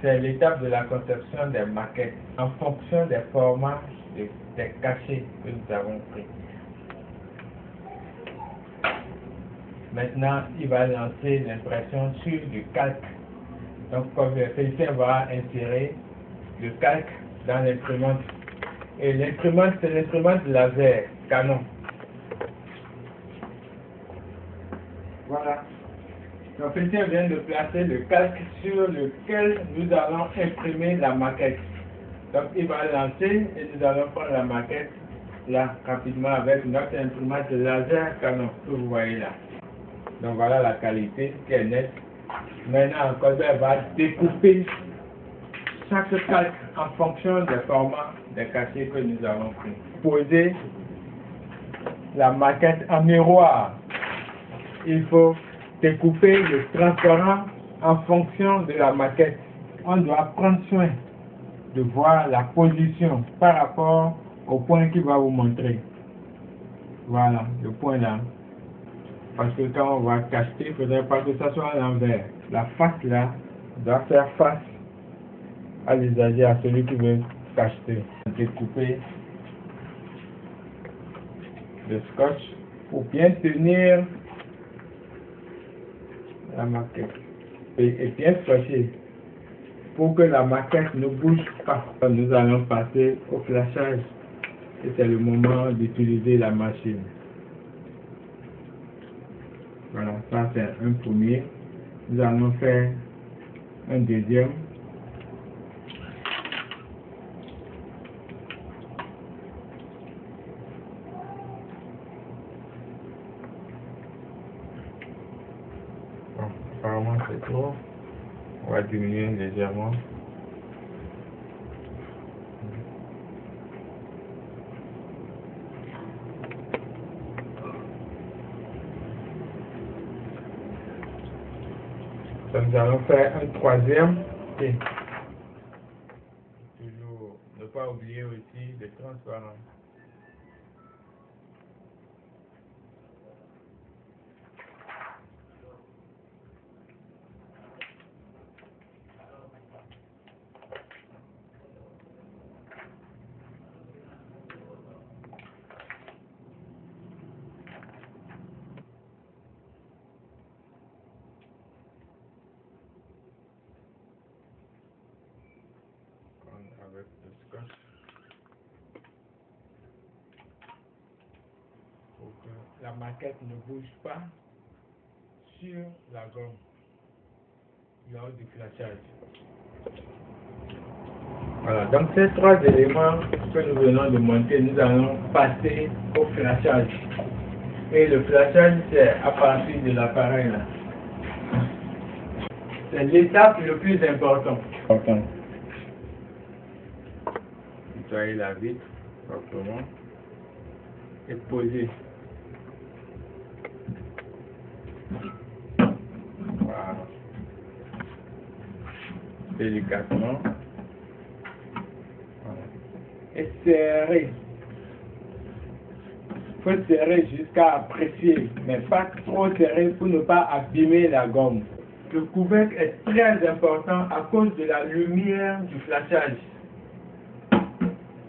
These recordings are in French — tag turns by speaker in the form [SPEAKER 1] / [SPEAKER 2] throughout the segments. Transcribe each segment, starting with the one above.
[SPEAKER 1] c'est l'étape de la conception des maquettes en fonction des formats des cachets que nous avons pris. Maintenant, il va lancer l'impression sur du calque. Donc, comme Félicien va insérer le calque dans l'imprimante. Et l'imprimante, c'est l'imprimante laser, Canon. Voilà. Donc, Félicien vient de placer le calque sur lequel nous allons imprimer la maquette. Donc, il va lancer et nous allons prendre la maquette là, rapidement, avec notre imprimante laser Canon, que vous voyez là. Donc, voilà la qualité qui est nette. Maintenant, Colbert va découper chaque calque en fonction des formats des cachets que nous avons pris. Poser la maquette en miroir. Il faut découper le transparent en fonction de la maquette. On doit prendre soin de voir la position par rapport au point qu'il va vous montrer. Voilà, le point là. Parce que quand on va cacheter, il ne faudrait pas que ça soit à l'envers. La face là doit faire face à l'usager, à celui qui veut cacheter. Découper le scotch pour bien tenir la maquette et bien scotcher pour que la maquette ne bouge pas. Nous allons passer au flashage et c'est le moment d'utiliser la machine. Voilà, ça c'est un premier. Nous allons faire un deuxième. Bon, apparemment c'est trop. On va diminuer légèrement. Donc, nous allons faire un troisième. Et toujours ne pas oublier aussi le transparent. Avec le scotch pour que la maquette ne bouge pas sur la gomme lors du flashage. Voilà, donc ces trois éléments que nous venons de monter, nous allons passer au flashage. Et le flashage, c'est à partir de l'appareil là. C'est l'étape le plus important. Nettoyer la vitre proprement et poser. Voilà. Délicatement. Voilà. Et serrer. Il faut serrer jusqu'à apprécier, mais pas trop serré pour ne pas abîmer la gomme. Le couvercle est très important à cause de la lumière du flashage,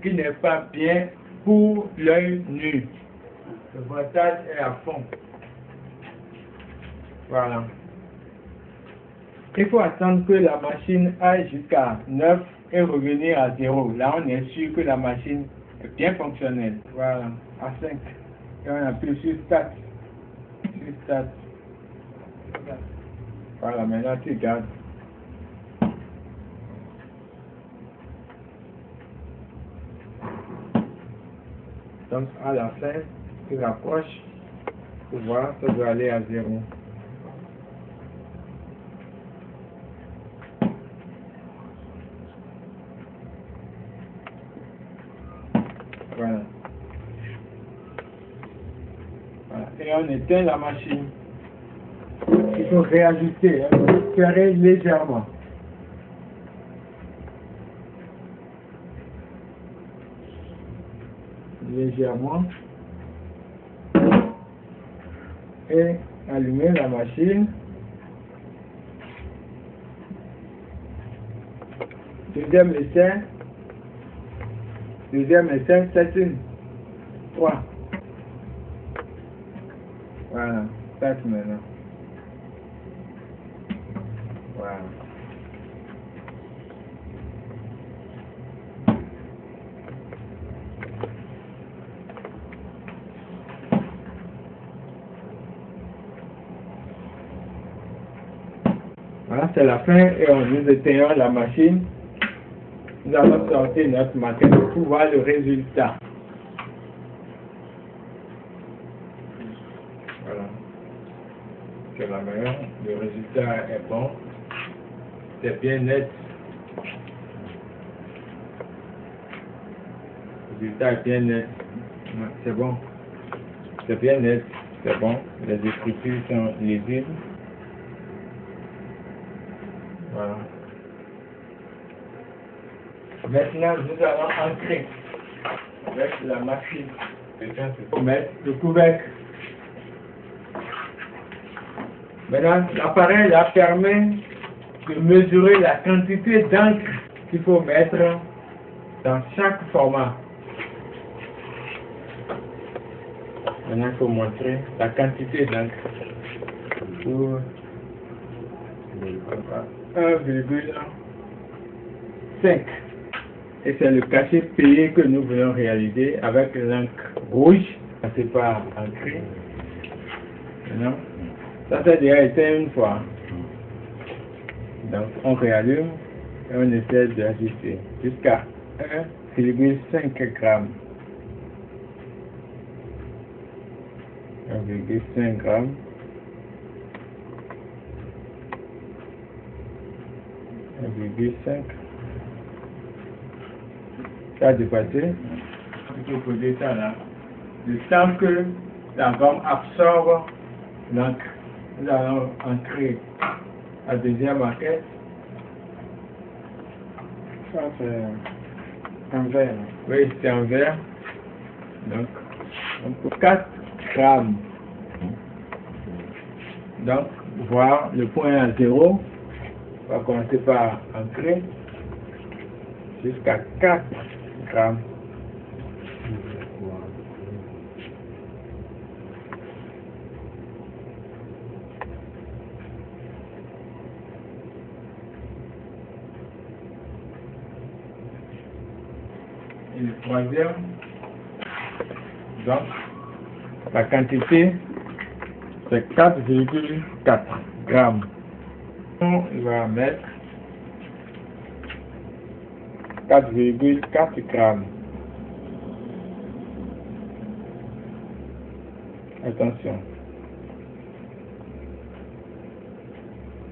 [SPEAKER 1] qui n'est pas bien pour l'œil nu. Le voltage est à fond. Voilà. Il faut attendre que la machine aille jusqu'à 9 et revenir à 0. Là, on est sûr que la machine est bien fonctionnelle. Voilà, à 5. Et on appuie sur Start. Sur Start. Voilà, maintenant tu gardes. Donc, à la fin, tu rapproches pour voir, ça doit aller à 0. Voilà. Voilà. Et on éteint la machine. Il faut réajuster, serrer légèrement. Légèrement. Et allumer la machine. Deuxième essai, c'est une 3. Voilà, start maintenant. Voilà. Voilà, c'est la fin et nous éteignons la machine. Nous allons sortir notre maquette pour voir le résultat. Voilà. C'est la meilleure. Le résultat est bon. C'est bien net. Le résultat est bien net. C'est bon. C'est bien net. C'est bon. Les écritures sont lisibles. Voilà. Maintenant, nous allons entrer avec la machine. Pour mettre le couvercle. Maintenant, l'appareil là permet de mesurer la quantité d'encre qu'il faut mettre dans chaque format. Maintenant, il faut montrer la quantité d'encre pour 1,5. Et c'est le cachet payé que nous voulons réaliser avec l'encre rouge. Ça c'est pas ancré. Maintenant, ça a déjà été une fois. Donc on réallume et on essaie d'ajuster jusqu'à 1,5 grammes. 1,5 grammes. 1,5. Ça a dépassé. Il faut poser ça là. Le temps que la gomme absorbe l'encre, nous allons ancrer la deuxième maquette. Ça c'est en verre. Oui, c'est en verre. Donc, on peut 4 grammes. Donc, voir le point à 0. On va commencer par ancrer jusqu'à 4 grammes. Et le troisième, donc la quantité c'est 4,4 grammes. On va mettre 4,4 grammes. Attention.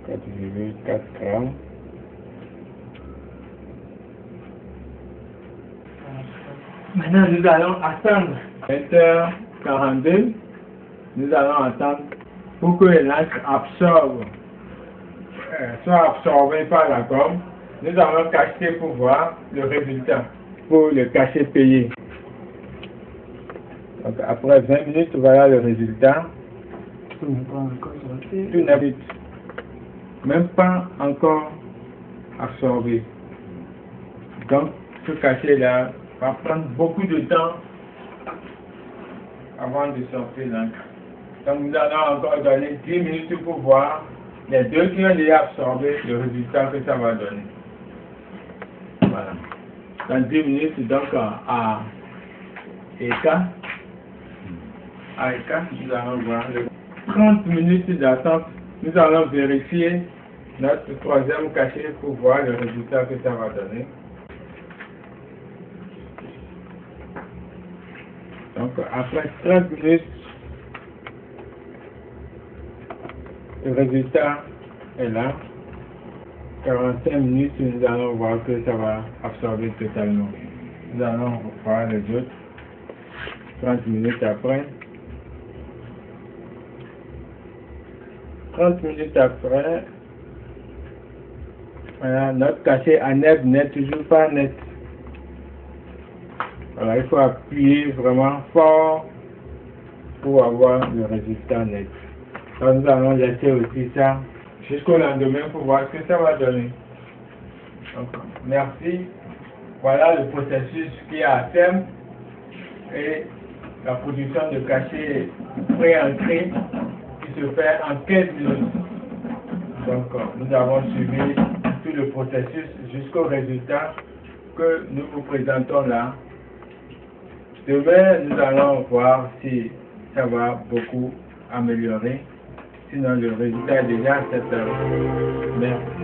[SPEAKER 1] 4,4 grammes. Maintenant, nous allons attendre 20h42. Nous allons attendre pour que l'encre absorbe, soit absorbée par la gomme. Nous allons cacher pour voir le résultat, pour le cachet payé. Donc après 20 minutes, voilà le résultat. Tout n'est même pas encore absorbé. Donc ce cachet là va prendre beaucoup de temps avant de sortir l'encre. Donc nous allons encore donner 10 minutes pour voir les deux qui ont déjà absorbé le résultat que ça va donner. Voilà. Dans 10 minutes, donc à EK, nous allons voir 30 minutes d'attente. Nous allons vérifier notre troisième cachet pour voir le résultat que ça va donner. Donc après 30 minutes, le résultat est là. 45 minutes, nous allons voir que ça va absorber totalement. Nous allons voir les autres. 30 minutes après. 30 minutes après. Voilà, notre cachet à net n'est toujours pas net. Voilà, il faut appuyer vraiment fort pour avoir le résultat net. Donc nous allons laisser aussi ça jusqu'au lendemain pour voir ce que ça va donner. Donc, merci. Voilà le processus qui est à terme et la production de cachets pré-entrés qui se fait en 15 minutes. Donc, nous avons suivi tout le processus jusqu'au résultat que nous vous présentons là. Demain, nous allons voir si ça va beaucoup améliorer. Sinon, le résultat est déjà acceptable. Merci.